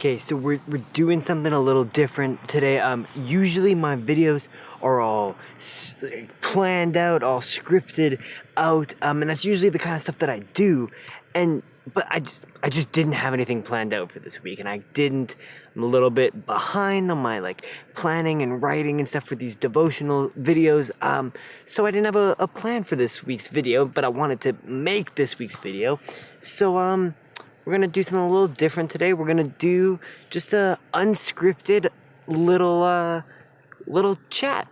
Okay, so we're doing something a little different today. Usually my videos are all planned out, all scripted out, and that's usually the kind of stuff that I do. But I just didn't have anything planned out for this week, and I'm a little bit behind on my planning and writing and stuff for these devotional videos. So I didn't have a plan for this week's video, but I wanted to make this week's video. So we're gonna do something a little different today. We're gonna do just a unscripted little chat.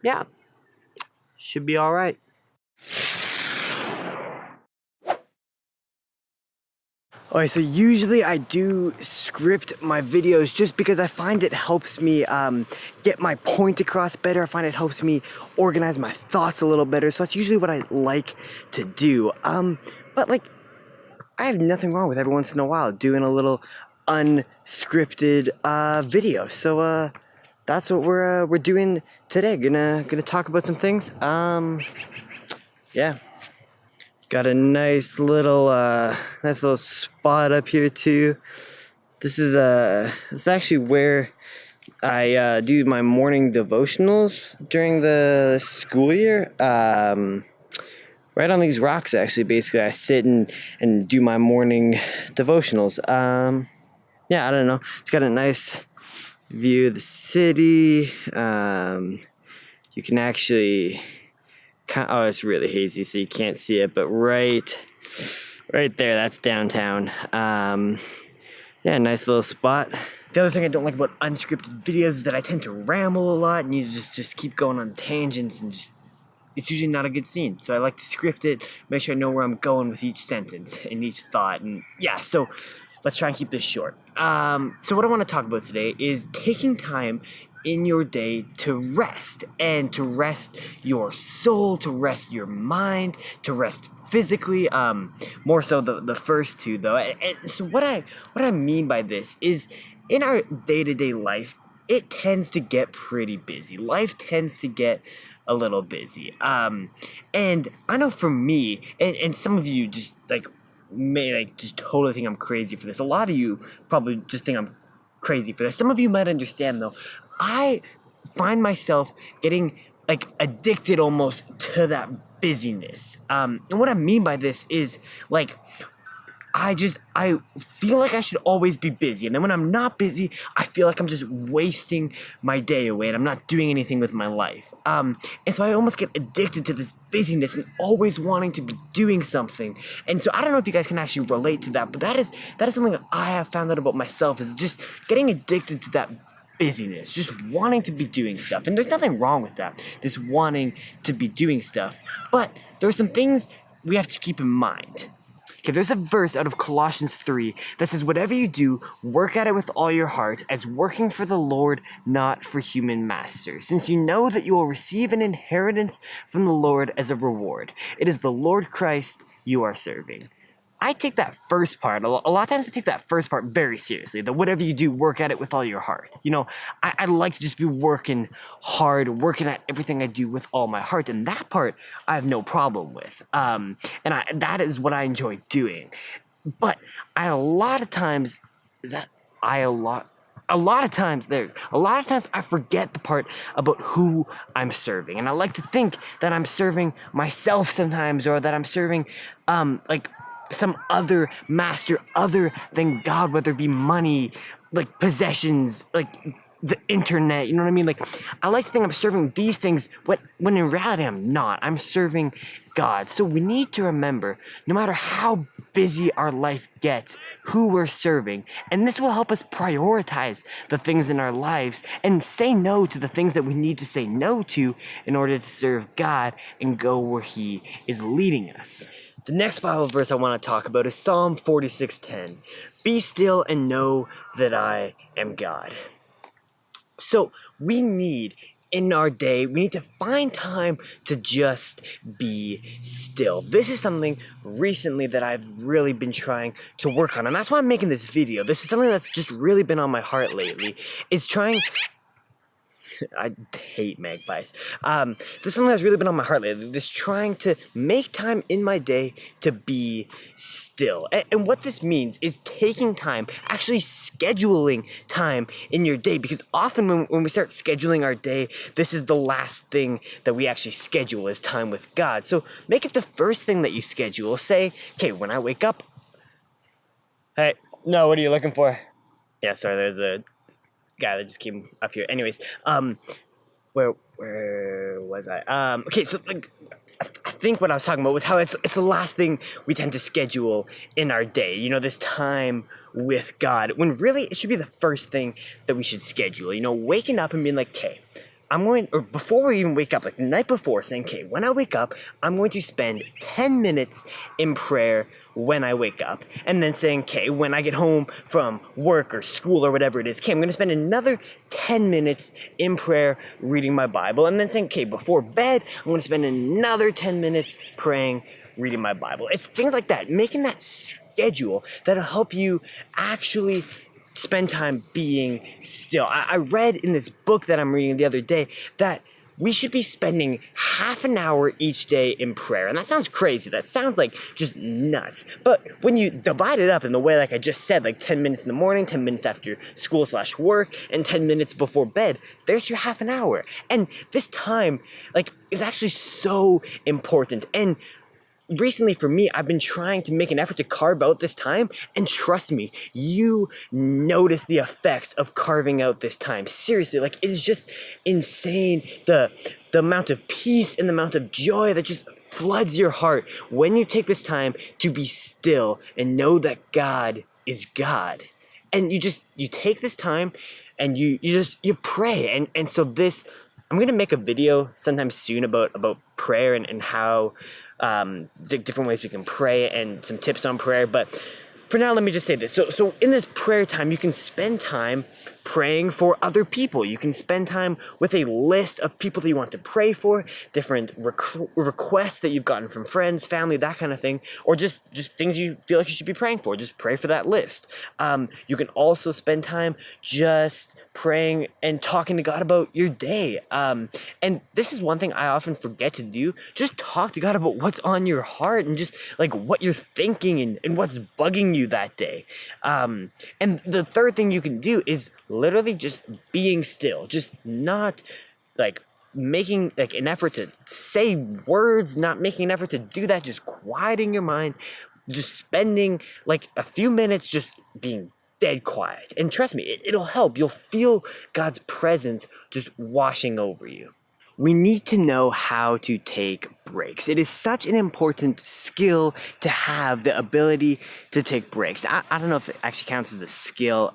Yeah, should be all right. Alright, so usually I do script my videos just because I find it helps me get my point across better. I find it helps me organize my thoughts a little better. So that's usually what I like to do. But I have nothing wrong with every once in a while doing a little unscripted video. So that's what we're doing today. Gonna talk about some things. Yeah. Got a nice little spot up here too. This is actually where I do my morning devotionals during the school year. Right on these rocks, actually. Basically, I sit and do my morning devotionals. Yeah, I don't know. It's got a nice view of the city. You can actually. Oh, it's really hazy, so you can't see it, but right there, that's downtown. Yeah, nice little spot. The other thing I don't like about unscripted videos is that I tend to ramble a lot, and you just keep going on tangents, and it's usually not a good scene. So I like to script it, make sure I know where I'm going with each sentence and each thought, and yeah, so let's try and keep this short. So what I want to talk about today is taking time in your day to rest, and to rest your soul, to rest your mind, to rest physically. More so the first two though. And so what I mean by this is, in our day-to-day life, it tends to get pretty busy. Life tends to get a little busy. And I know for me, and some of you just may just totally think I'm crazy for this. A lot of you probably just think I'm crazy for this. Some of you might understand though. I find myself getting addicted almost to that busyness. And what I mean by this is I feel like I should always be busy. And then when I'm not busy, I feel like I'm just wasting my day away and I'm not doing anything with my life. And so I almost get addicted to this busyness and always wanting to be doing something. And so I don't know if you guys can actually relate to that, but that is something that I have found out about myself, is just getting addicted to that busyness, just wanting to be doing stuff. And there's nothing wrong with that, this wanting to be doing stuff. But there are some things we have to keep in mind. Okay, there's a verse out of Colossians 3 that says, "Whatever you do, work at it with all your heart, as working for the Lord, not for human masters, since you know that you will receive an inheritance from the Lord as a reward. It is the Lord Christ you are serving." I take that first part, a lot of times I take that first part very seriously, that whatever you do, work at it with all your heart. You know, I like to just be working hard, working at everything I do with all my heart, and that part I have no problem with. That is what I enjoy doing. But a lot of times I forget the part about who I'm serving. And I like to think that I'm serving myself sometimes, or that I'm serving some other master other than God, whether it be money, possessions, the internet, you know what I mean? I like to think I'm serving these things, when in reality I'm not. I'm serving God. So we need to remember, no matter how busy our life gets, who we're serving. And this will help us prioritize the things in our lives and say no to the things that we need to say no to in order to serve God and go where He is leading us. The next Bible verse I want to talk about is Psalm 46:10. "Be still and know that I am God." So in our day, we need to find time to just be still. This is something recently that I've really been trying to work on, and that's why I'm making this video. This is something that's just really been on my heart lately, is trying... I hate magpies. This is something that's really been on my heart lately. This trying to make time in my day to be still. And what this means is taking time, actually scheduling time in your day. Because often when we start scheduling our day, this is the last thing that we actually schedule is time with God. So make it the first thing that you schedule. Say, okay, when I wake up, hey, no, what are you looking for? Yeah, sorry, there's a guy that just came up here. Anyways, where was I? Okay, so like, I think what I was talking about was how it's the last thing we tend to schedule in our day. You know, this time with God, when really it should be the first thing that we should schedule. You know, waking up and being like, okay, or before we even wake up, like the night before, saying, okay, when I wake up, I'm going to spend 10 minutes in prayer when I wake up. And then saying, okay, when I get home from work or school or whatever it is, okay, I'm going to spend another 10 minutes in prayer reading my Bible. And then saying, okay, before bed, I'm going to spend another 10 minutes praying, reading my Bible. It's things like that, making that schedule that'll help you actually spend time being still. I read in this book that I'm reading the other day that we should be spending half an hour each day in prayer. And that sounds crazy. That sounds like just nuts. But when you divide it up in the way like I just said, like 10 minutes in the morning, 10 minutes after school/work, and 10 minutes before bed, there's your half an hour. And this time, like, is actually so important. And recently for me, I've been trying to make an effort to carve out this time, and trust me, you notice the effects of carving out this time. Seriously, like, it is just insane the amount of peace and the amount of joy that just floods your heart when you take this time to be still and know that God is God. And you take this time and you pray. And so this, I'm gonna make a video sometime soon about prayer and how different ways we can pray and some tips on prayer. But for now, let me just say this. So in this prayer time, you can spend time praying for other people. You can spend time with a list of people that you want to pray for, different requests that you've gotten from friends, family, that kind of thing, or just things you feel like you should be praying for. Just pray for that list. You can also spend time just praying and talking to God about your day. And this is one thing I often forget to do. Just talk to God about what's on your heart and just like what you're thinking and what's bugging you that day. And the third thing you can do is literally just being still, just not like making like an effort to say words, not making an effort to do that, just quieting your mind, just spending like a few minutes just being dead quiet. And trust me, it'll help. You'll feel God's presence just washing over you. We need to know how to take breaks. It is such an important skill to have the ability to take breaks. I don't know if it actually counts as a skill.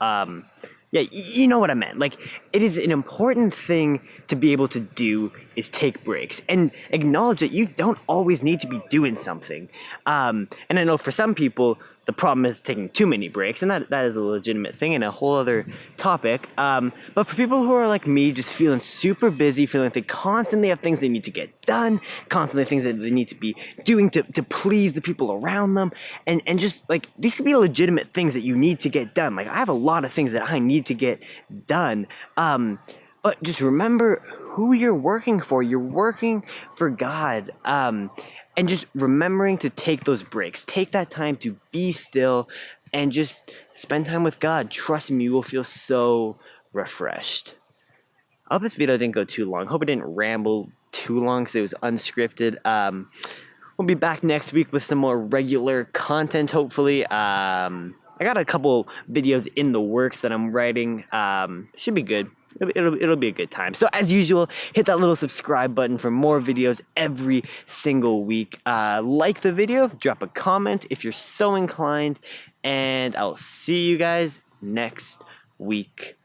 Yeah, you know what I meant. Like, it is an important thing to be able to do is take breaks and acknowledge that you don't always need to be doing something. And I know for some people, the problem is taking too many breaks, and that is a legitimate thing and a whole other topic. But for people who are like me, just feeling super busy, feeling like they constantly have things they need to get done, constantly things that they need to be doing to please the people around them, and just like these could be legitimate things that you need to get done. Like, I have a lot of things that I need to get done. But just remember who you're working for. You're working for God. And just remembering to take those breaks. Take that time to be still and just spend time with God. Trust me, you will feel so refreshed. I hope this video didn't go too long. Hope it didn't ramble too long because it was unscripted. We'll be back next week with some more regular content, hopefully. I got a couple videos in the works that I'm writing. Should be good. It'll be a good time. So as usual, hit that little subscribe button for more videos every single week. Like the video, drop a comment if you're so inclined, and I'll see you guys next week.